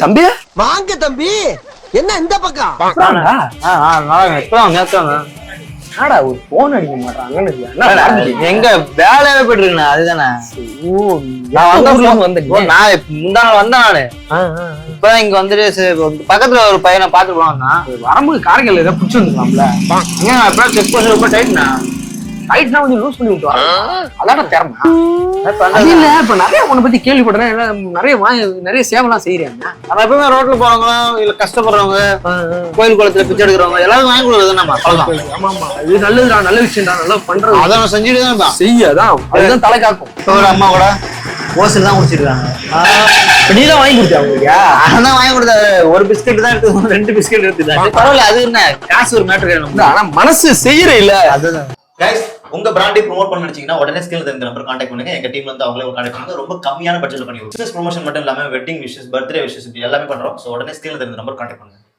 தம்பி வாங்க தம்பி, என்ன இந்த பக்கம்? என்னடா ஒரு போன் அடிக்க மாட்டான் எங்க வேலையாவே போயிட்டு இருக்கேன் அதுதானே. நான் முந்தா நாள் வந்தேன் நானு. இப்பதான் இங்க வந்துட்டு பக்கத்துல ஒரு பையனை பாத்துட்டு போனா வரும்போது காரைக்கால் ஏதாவது பிடிச்சி வந்துக்கலாம்ல. எப்ப செக் பண்ணி ரொம்ப டைட்னா டைட்னா கொஞ்சம் லூஸ் பண்ணி விட்டுவா. அதான திறமை. அது இல்ல இப்ப நிறைய உன்னை பத்தி கேள்விப்படுறேன். நிறைய சேவைலாம் செய்யறாங்க. நம்ம எப்பவுமே ரோட்ல போறவங்க இல்ல கஷ்டப்படுறவங்க கோயில் குளத்துல பிச்சை எடுக்கிறவங்க எல்லாரும் வாங்கி கொடுக்குறது நம்ம. ஆமா ஆமா, இது நல்லதுடா, நல்ல விஷயம்டா, நல்லா பண்றது. அதை நம்ம செஞ்சுட்டு தான் செய்யதான் அதுதான் தலை காக்கும். ஒரு அம்மா கூட ஓசல் தான் குடிச்சிருக்காங்க. நீதான் வாங்கி கொடுத்தியா உங்களுக்கு? அதான் வாங்கி கொடுத்தாரு. ஒரு பிஸ்கெட் தான் எடுத்து 2 பிஸ்கெட் எடுத்துட்டாங்க. பரவாயில்ல, அது என்ன காசு ஒரு மேட்டர். ஆனா மனசு செய்யற இல்ல. அதுதான் கைஸ், உங்க பிராண்டை ப்ரோமோட் பண்ண நினைச்சீங்கன்னா உடனே ஸ்கில் தெரிஞ்ச நம்பர் கான்டாக்ட் பண்ணுங்க. எங்க டீம்ல இருந்து அவங்களே கான்டாக்ட் பண்ணுங்க. ரொம்ப கம்மியான பட்ஜெட்ல பண்ணி பிசினஸ் ப்ரொமோஷன் மட்டும் இல்லாம வெட்டிங் விஷஸ், பர்த்டே விஷஸ் எல்லாமே பண்றோம். சோ உடனே ஸ்கில் தெரிஞ்ச நம்பர் கான்டாக்ட் பண்ணுங்க.